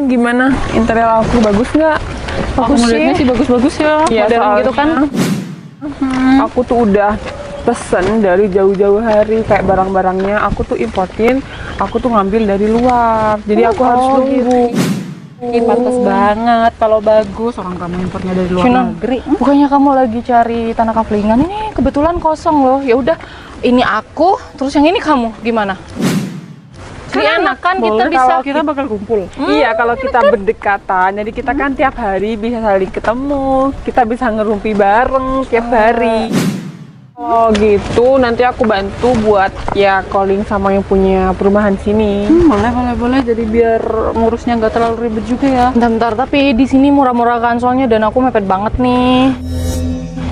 kan gimana? Interior aku bagus nggak? Aku ngeliatnya sih bagus-bagus ya. Iya, Modern gitu kan. Aku tuh udah pesen dari jauh-jauh hari, kayak barang-barangnya aku tuh importin, aku tuh ngambil dari luar. Jadi aku harus nunggu. Ih, pantas banget kalau bagus orang kamu impornya dari luar Cina, negeri. bukannya kamu lagi cari tanah kaplingan? Ini kebetulan kosong loh. Ya udah, ini aku, terus yang ini kamu. Gimana? Ini enak kan kita Boleh bisa. kalau Kita bakal kumpul. Iya, kalau kita berdekatan, jadi kita kan tiap hari bisa saling ketemu, kita bisa ngerumpi bareng tiap hari. Oh gitu, nanti aku bantu buat ya calling sama yang punya perumahan sini. Boleh. Jadi biar ngurusnya nggak terlalu ribet juga ya. Bentar, tapi di sini murah-murah kan soalnya dan aku mepet banget nih.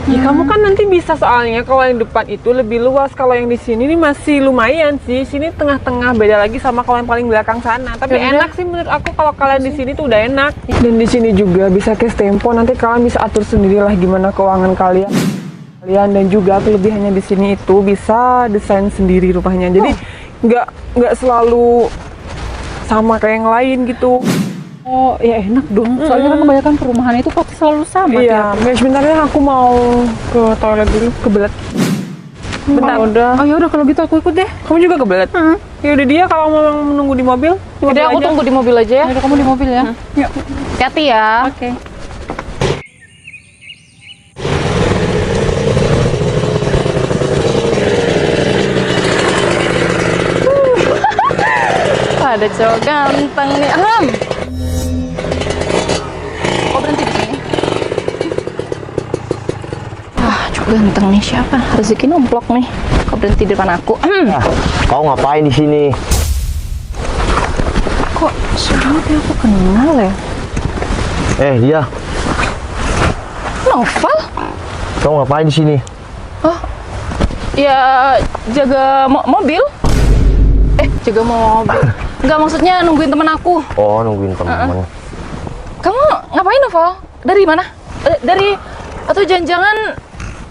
Ya kamu kan nanti bisa, soalnya kalau yang depan itu lebih luas, kalau yang di sini nih masih lumayan sih. Sini tengah-tengah, beda lagi sama kalau yang paling belakang sana. Tapi enak sih menurut aku kalau kalian di sini tuh udah enak. Dan di sini juga bisa cash tempo, nanti kalian bisa atur sendirilah gimana keuangan kalian. Dan juga kelebihannya di sini itu bisa desain sendiri rumahnya. Jadi nggak selalu sama kayak yang lain gitu. Oh ya enak dong. Soalnya kan kebanyakan perumahan itu pasti selalu sama. Iya, sebentar ya, aku mau ke toilet dulu, kebelet. Bentar. Oh ya udah kalau gitu aku ikut deh. Kamu juga kebelet? Ya udah, dia kalau mau menunggu di mobil, Jadi aku tunggu di mobil aja ya. Udah kamu di mobil ya. Yuk. Hati-hati ya. Oke. Ada cowok ganteng nih. Kok berhenti di sini? Wah, cowok ganteng nih siapa? Rezeki numplok nih. Kok berhenti di depan aku? Kau ngapain di sini? Kok suaranya kayak aku kenal ya? Dia, Novel? kau ngapain di sini? Ya jaga mobil. Jaga mobil. Enggak, maksudnya nungguin temen aku. Oh, nungguin teman-teman. Kamu ngapain, Novel? Dari mana? Atau jangan-jangan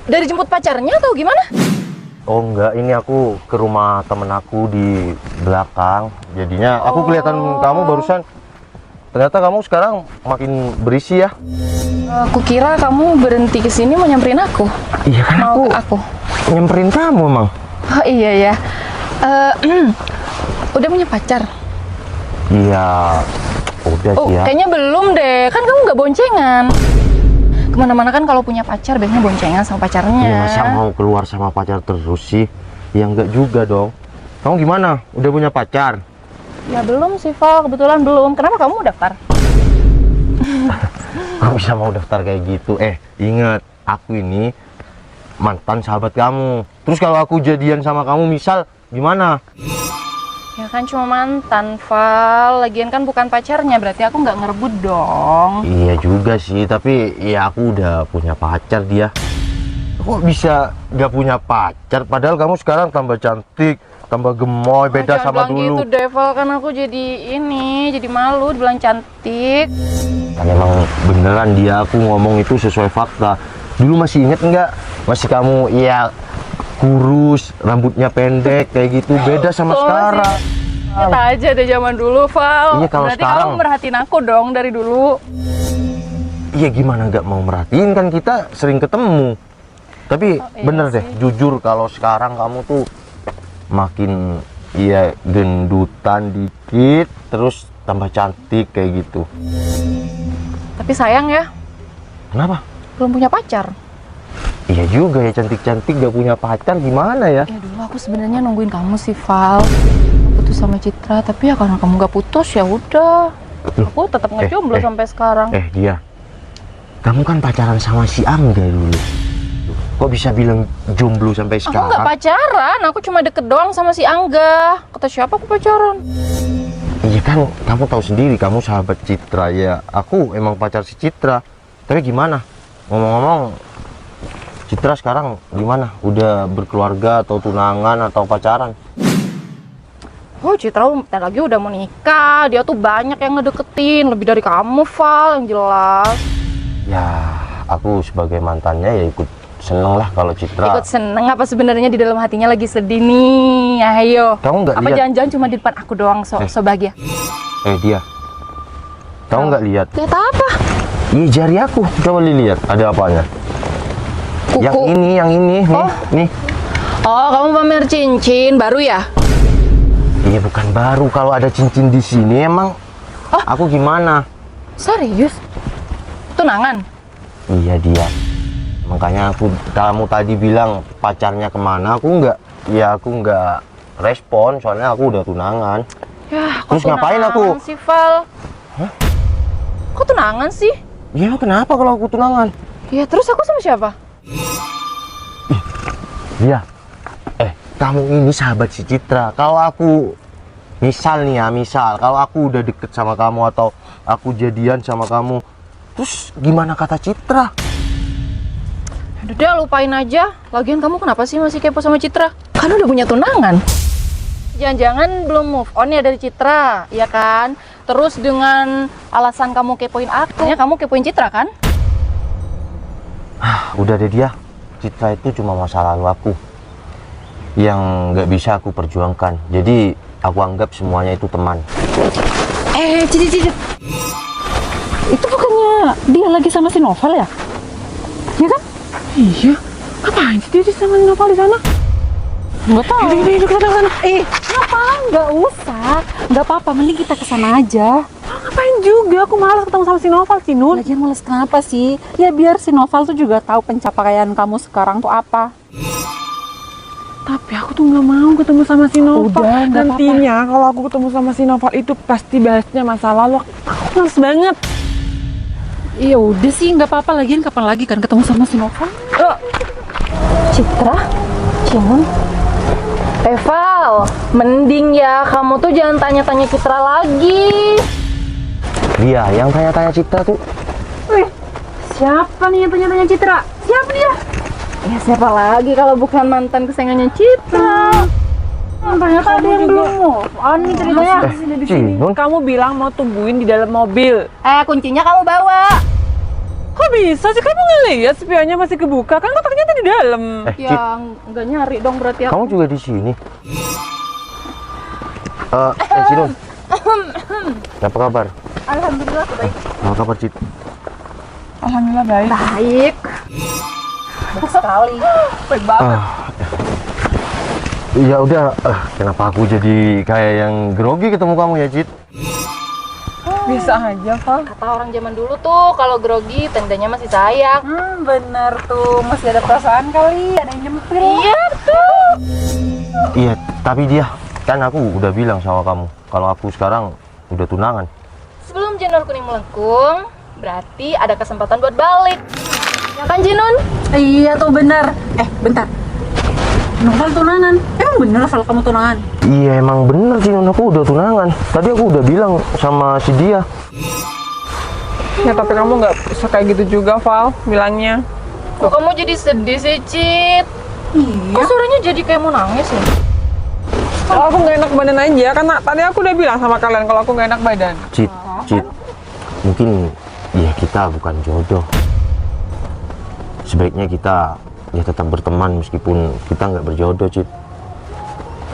dari jemput pacarnya atau gimana? Oh enggak, ini aku ke rumah temen aku di belakang. Jadinya aku kelihatan kamu barusan. Ternyata kamu sekarang makin berisi ya. Aku kira kamu berhenti ke sini mau nyamperin aku. Iya kan, Mau ke aku. nyamperin kamu emang. Oh iya ya. Udah punya pacar? Iya, udah sih ya. Kayaknya belum deh. Kan kamu nggak boncengan. Kemana-mana kan kalau punya pacar biasanya boncengan sama pacarnya. Ya masa mau keluar sama pacar terus sih? Ya enggak juga dong. Kamu gimana? Udah punya pacar? Ya belum sih, Val. Kebetulan belum. Kenapa kamu daftar? Kok bisa mau daftar kayak gitu? Ingat, aku ini mantan sahabat kamu. Terus kalau aku jadian sama kamu misal, gimana? Ya kan cuma mantan, Val. Lagian kan bukan pacarnya, berarti aku nggak ngerebut dong. Iya juga sih, tapi ya aku udah punya pacar dia. Kok bisa nggak punya pacar? Padahal kamu sekarang tambah cantik, tambah gemoy, beda sama dulu. Gitu deh, Val. Kan aku jadi malu dibilang cantik. Kan emang beneran dia, aku ngomong itu sesuai fakta. Dulu masih inget nggak? Masih kamu ya kurus, rambutnya pendek kayak gitu, beda sama sekarang. Ingat aja deh zaman dulu, Val. Iya, kalau berarti sekarang kamu merhatiin aku dong dari dulu. Iya, gimana nggak mau merhatiin, kan kita sering ketemu. Tapi iya bener deh, sih. jujur kalau sekarang kamu tuh makin gendutan dikit, terus tambah cantik kayak gitu. Tapi sayang ya, Kenapa? belum punya pacar. Iya juga ya, cantik-cantik gak punya pacar, gimana ya? Ya dulu aku sebenarnya nungguin kamu sih, Val. Aku putus sama Citra, tapi ya karena kamu gak putus ya udah. Aku tetap ngejomblo sampai sekarang. Dia, kamu kan pacaran sama si Angga dulu. Kok bisa bilang jomblo sampai Aku sekarang? nggak pacaran, aku cuma deket doang sama si Angga. Kata siapa aku pacaran? Iya kan, kamu tahu sendiri, kamu sahabat Citra ya. Aku emang pacar si Citra. Tapi gimana? Ngomong-ngomong, Citra sekarang gimana? Udah berkeluarga atau tunangan atau pacaran? Oh, Citra bentar lagi udah mau nikah. Dia tuh banyak yang ngedeketin, lebih dari kamu, Val, yang jelas. Ya, aku sebagai mantannya ya ikut seneng lah kalau Citra. Ikut seneng apa sebenarnya di dalam hatinya lagi sedih nih? Ayo. Kamu nggak Apa lihat? jangan-jangan cuma di depan aku doang so bahagia? Dia, Kamu nggak lihat? Lihat apa? Ih, jari aku. Coba lihat, ada apanya? Kuku. Yang ini, nih, Oh. nih. Oh, kamu pamer cincin baru ya? Iya, bukan baru. Kalau ada cincin di sini, emang aku gimana? Serius? Tunangan? Iya dia. Makanya kamu tadi bilang pacarnya kemana? Aku nggak respon. Soalnya aku udah tunangan. Ya, kok Terus ngapain tunangan aku? sih, Val? Kok tunangan sih? Ya kenapa kalau aku tunangan? Ya, terus aku sama siapa? Dia. Kamu ini sahabat si Citra. Kalau aku misal kalau aku udah deket sama kamu atau aku jadian sama kamu, terus gimana kata Citra? Udah deh, lupain aja. Lagian kamu kenapa sih masih kepo sama Citra? Kan udah punya tunangan. Jangan-jangan belum move on ya dari Citra, ya kan? Terus dengan alasan kamu kepoin aku, ya kamu kepoin Citra kan? Udah deh dia. Citra itu cuma masa lalu aku yang nggak bisa aku perjuangkan. Jadi aku anggap semuanya itu teman. Cicit. Itu bukannya dia lagi sama si Novel ya? Ya kan? Iya. Ngapain sih dia sama Noval di sana? Nggak tahu. Yaudah, kita ke sana. Ngapain? Nggak usah. Nggak apa-apa, mending kita ke sana aja. Ngapain juga? Aku malas ketemu sama si Noval, Cinun. Lagian males kenapa sih? Ya biar si Novel tuh juga tahu pencapaian kamu sekarang tuh apa. Tapi aku tuh nggak mau ketemu sama si Noval. Udah, nggak Nantinya kalau aku ketemu sama si Noval itu pasti bahasnya masa lalu. Aku males banget. Iya udah sih, nggak apa-apa. Lagian kapan lagi kan ketemu sama si Novel? Citra? Cinun? Val, mending ya kamu tuh jangan tanya-tanya Citra lagi. Dia yang tanya-tanya Citra tuh. Siapa nih yang tanya-tanya Citra? Siapa dia? Ya siapa lagi kalau bukan mantan kesayangannya Citra? Ternyata ada yang belum move on nih ceritanya. Cinun. Kamu bilang mau tungguin di dalam mobil. Kuncinya kamu bawa. Kok bisa sih? Kamu nggak lihat spionnya masih kebuka? Kan kotaknya tadi di dalam. Cit, Ya nggak nyari dong berarti kamu juga di sini. Cinun. Apa kabar? Alhamdulillah baik. Apa kabar, Cit? Alhamdulillah baik. Baik. Baik sekali. Baik banget. Ya udah, kenapa aku jadi kayak yang grogi ketemu kamu ya, Cit? Bisa aja, Val. Kata orang zaman dulu tuh kalau grogi tandanya masih sayang. Bener tuh, masih ada perasaan kali, ada yang nyempil. Iya tuh. Iya, tapi dia kan aku udah bilang sama kamu kalau aku sekarang udah tunangan. Sebelum janur kuning melengkung, berarti ada kesempatan buat balik. Ya kan Jinun? Iya tuh bener. Bentar. Novel tunangan. Emang bener Val kamu tunangan? Iya emang bener sih, aku udah tunangan. Tadi aku udah bilang sama si dia. Ya tapi kamu nggak bisa kayak gitu juga, Val, bilangnya. Kok kamu jadi sedih sih, Cit? Iya. Kok suaranya jadi kayak mau nangis ya? Kalau aku nggak enak badan aja, karena tadi aku udah bilang sama kalian kalau aku nggak enak badan. Cit, mungkin ya kita bukan jodoh. Sebaiknya kita ya tetap berteman meskipun kita nggak berjodoh, Cit.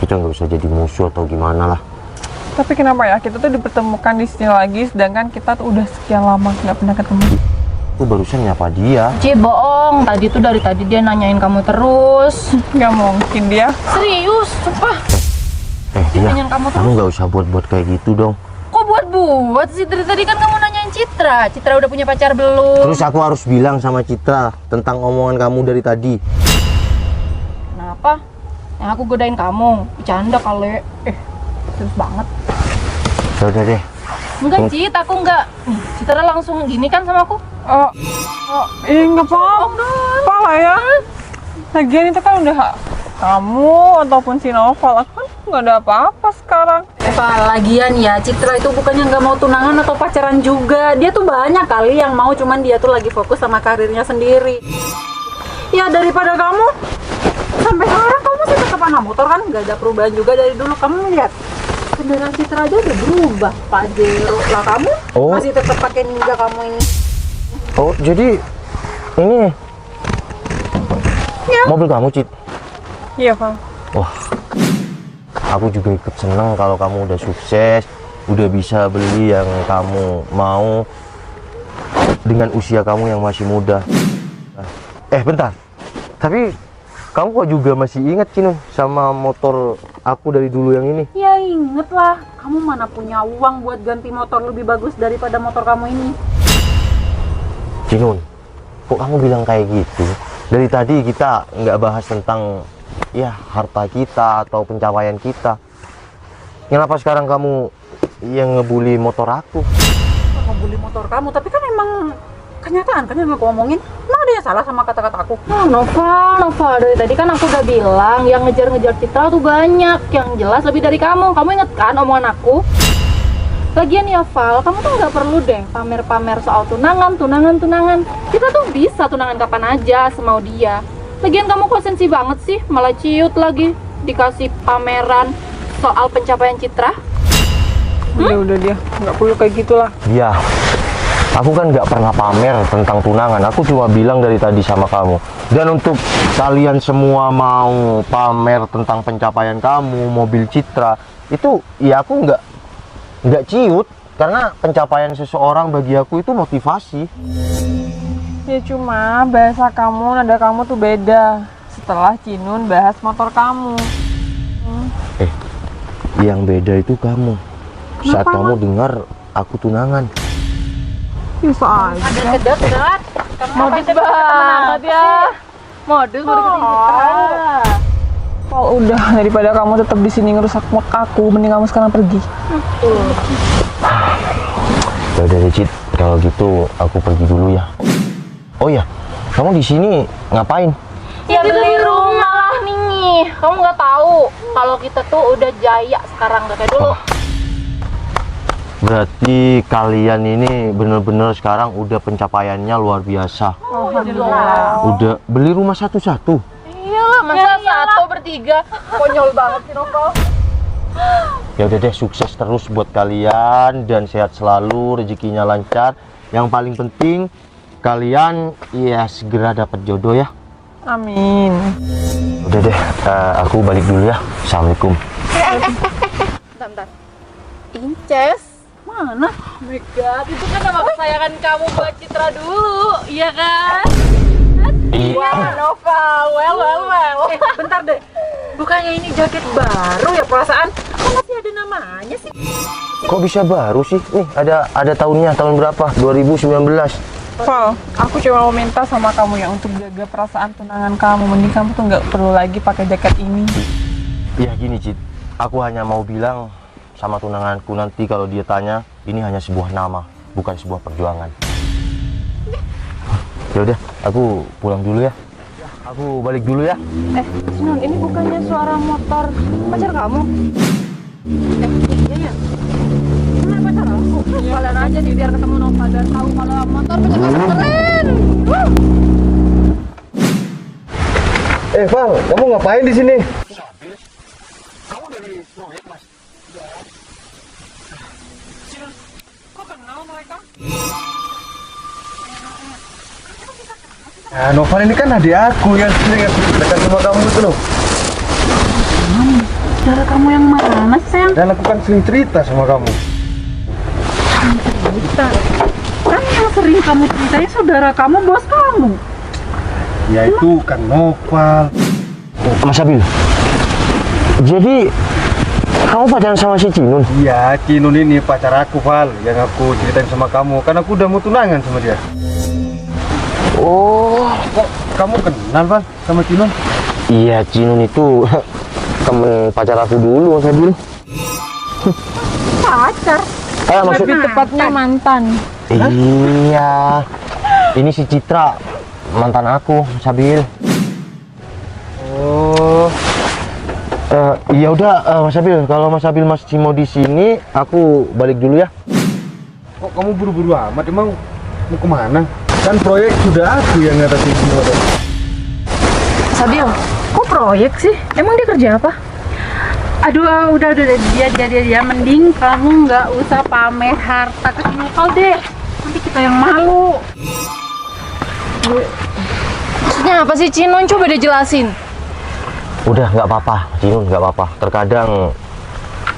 Kita nggak usah jadi musuh atau gimana lah. Tapi kenapa ya kita tuh dipertemukan di sini lagi, sedangkan kita tuh udah sekian lama nggak pernah ketemu. Aku barusan nyapa dia. Cit, bohong. Tadi tuh dari tadi dia nanyain kamu terus. Nggak mungkin dia. Serius, sumpah. Dia, nanyain kamu terus. kamu nggak usah buat-buat kayak gitu dong. Kok buat sih? Dari tadi kan kamu nanyain Citra. Citra udah punya pacar belum? Terus aku harus bilang sama Citra tentang omongan kamu dari tadi. Kenapa? Yang aku godain kamu. Bercanda kali. Terus banget. Ya udah deh. Enggak, Cit, aku enggak. Nih, Citra langsung gini kan sama aku? Nggak apa-apa lah ya. Lagian itu kan udah kamu ataupun si Noval, aku kan nggak ada apa-apa sekarang. Lagian ya, Citra itu bukannya nggak mau tunangan atau pacaran juga. Dia tuh banyak kali yang mau, cuman dia tuh lagi fokus sama karirnya sendiri. Ya daripada kamu sampai sekarang kamu masih tetap anak motor kan, nggak ada perubahan juga dari dulu. Kamu lihat kendaraan Citra aja udah berubah, Pajero lah kamu masih tetap pakai Ninja kamu ini. Oh jadi ini mobil kamu, Cit? Iya, Val. Wah, aku juga ikut seneng kalau kamu udah sukses, udah bisa beli yang kamu mau dengan usia kamu yang masih muda. Bentar, tapi kamu kok juga masih ingat Cinun sama motor aku dari dulu yang ini? Ya inget lah, kamu mana punya uang buat ganti motor lebih bagus daripada motor kamu ini. Cinun, kok kamu bilang kayak gitu? Dari tadi kita nggak bahas tentang ya harta kita atau pencapaian kita. Kenapa sekarang kamu yang ngebully motor aku? Ngebully motor kamu, tapi kan emang kenyataan kan yang aku omongin. Emang ada yang salah sama kata-kata aku? Oh, Nova, dari tadi kan aku udah bilang yang ngejar-ngejar Citra tuh banyak, yang jelas lebih dari kamu. Kamu inget kan omongan aku? Lagian ya Val, kamu tuh nggak perlu deh pamer-pamer soal tunangan. Kita tuh bisa tunangan kapan aja semau dia. Lagian kamu kok sensi banget sih, malah ciut lagi dikasih pameran soal pencapaian Citra. Udah dia, nggak perlu kayak gitulah. Ya, aku kan nggak pernah pamer tentang tunangan. Aku cuma bilang dari tadi sama kamu. Dan untuk kalian semua mau pamer tentang pencapaian kamu, mobil Citra, itu ya aku nggak ciut. Karena pencapaian seseorang bagi aku itu motivasi. Ya cuma bahasa kamu, nada kamu tuh beda. Setelah Cinun bahas motor kamu. Yang beda itu kamu. Saat kamu dengar aku tunangan. Bisa aja. Ada kedet-kedet. Modus banget ya. Modus baru Citra. Kalau udah daripada kamu tetap di sini ngerusak mood aku, mending kamu sekarang pergi. Ya udah deh, Cit. Kalau gitu aku pergi dulu ya. Oh ya, kamu di sini ngapain? Ya beli rumah lah nih. Kamu nggak tahu kalau kita tuh udah jaya sekarang gak kayak dulu. Berarti kalian ini bener-bener sekarang udah pencapaiannya luar biasa. Alhamdulillah. Udah beli rumah satu-satu. Iyalah, masa satu bertiga. Konyol banget sih Nova. Ya udah deh, sukses terus buat kalian dan sehat selalu, rezekinya lancar. Yang paling penting kalian ya segera dapat jodoh ya. Amin. Udah deh, aku balik dulu ya. Assalamualaikum. Bentar. Inces. Mana? Oh my god, itu kan nama kesayangan kamu buat Citra dulu, iya kan? Iya, Nova. Well. Bentar deh. Bukannya ini jaket baru ya perasaan? Kok masih ada namanya sih? Kok bisa baru sih? Nih, ada tahunnya, tahun berapa? 2019. Val, aku cuma mau minta sama kamu ya untuk jaga perasaan tunangan kamu. Mending kamu tuh nggak perlu lagi pakai jaket ini. Ya gini, Cit. Aku hanya mau bilang sama tunanganku nanti kalau dia tanya, ini hanya sebuah nama, bukan sebuah perjuangan. Ya udah, aku pulang dulu ya. Aku balik dulu ya. Sinon, ini bukannya suara motor pacar kamu? Iya ya. Mana pacar aku? Jalan aja nih biar ketemu Nova dan tahu kalau motor pacar kamu keren. Val, kamu ngapain di sini? Nah, Novan ini kan adik aku yang sering dekat sama kamu itu loh. Saudara kamu yang mana sih sayang? Dan aku kan sering cerita sama kamu. Cerita. Kan yang sering kamu ceritain saudara kamu, bos kamu. Ya itu kan Noval. Mas Abil, jadi kamu pacaran sama si Cinun? Iya, Cinun ini pacar aku, Val. Yang aku ceritain sama kamu. Kan aku udah mau tunangan sama dia. Oh, Kok kamu kenal, Val, sama Cinun? iya, Cinun itu temen pacar aku dulu, Mas Abil. Pacar? Maksud Lebih tepatnya mantan. iya, ini si Citra, mantan aku, Mas Abil. Oh, Iya udah, Mas Abil, kalau Mas Abil masih mau di sini, aku balik dulu ya. kok kamu buru-buru amat? Emang mau kemana? Kan proyek sudah aku yang ngatasin semua. Sabil, kok proyek sih? Emang dia kerja apa? Aduh, udah dia mending kamu nggak usah pamer harta ke Nopal deh. Nanti kita yang malu. Maksudnya apa sih Cinon? Coba deh jelasin. Udah, nggak apa-apa, Cinun, nggak apa-apa. Terkadang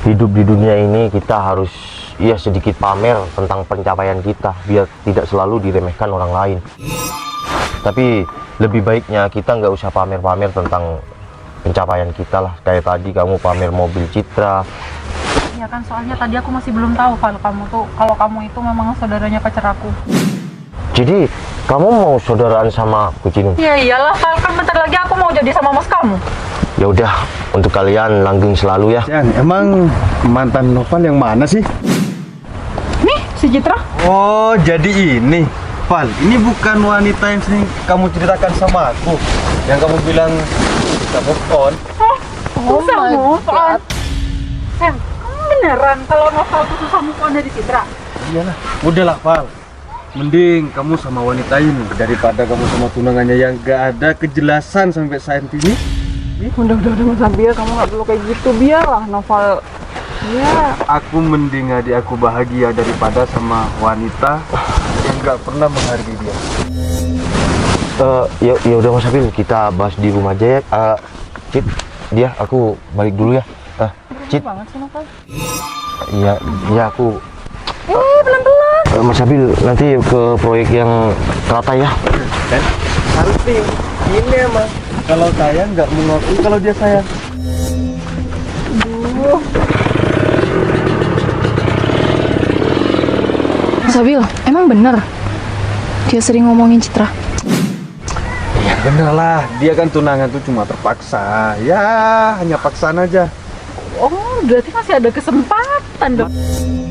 hidup di dunia ini kita harus ya sedikit pamer tentang pencapaian kita biar tidak selalu diremehkan orang lain. Tapi lebih baiknya kita nggak usah pamer-pamer tentang pencapaian kita lah. Kayak tadi kamu pamer mobil Citra. Ya kan, soalnya tadi aku masih belum tahu kalau kamu itu memang saudaranya pacar aku. Jadi kamu mau saudaraan sama kucing? Ya iyalah, Val, kan bentar lagi aku mau jadi sama mas kamu. Ya udah, untuk kalian langgeng selalu ya. Yang emang mantan Noval yang mana sih? Nih, si Citra. Oh, jadi ini. Val, ini bukan wanita yang sering kamu ceritakan sama aku. Yang kamu bilang bisa move on. Oh my God. Sayang, kamu beneran kalau Noval tuh susah move on dari Citra? Iyalah, udahlah Val. Mending kamu sama wanita ini daripada kamu sama tunangannya yang gak ada kejelasan sampai saat ini. Udah Mas Abil, kamu nggak perlu kayak gitu, biarlah Noval. Ya, Aku mending adik aku bahagia daripada sama wanita yang gak pernah menghargai dia. Ya udah Mas Abil, kita bahas di rumah aja ya. Cit, dia aku balik dulu ya. Cit. Banget sih Novel. Iya aku. Pelan-pelan. Mas Abil, nanti ke proyek yang teratai ya. Dan salting ini emang kalau sayang nggak mengaku kalau dia sayang. Mas Abil, emang bener dia sering ngomongin Citra? Ya bener lah, dia kan tunangan tuh cuma terpaksa. Ya hanya paksaan aja. Oh, berarti masih ada kesempatan dong.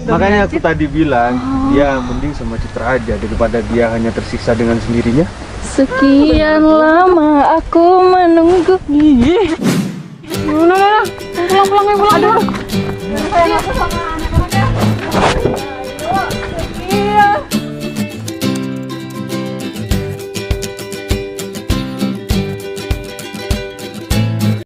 Makanya aku tadi bilang dia mending sama Citra aja daripada dia hanya tersiksa dengan sendirinya. Sekian lama aku menunggu. pulang. Aduh. Sayang, aku sama anak-anaknya.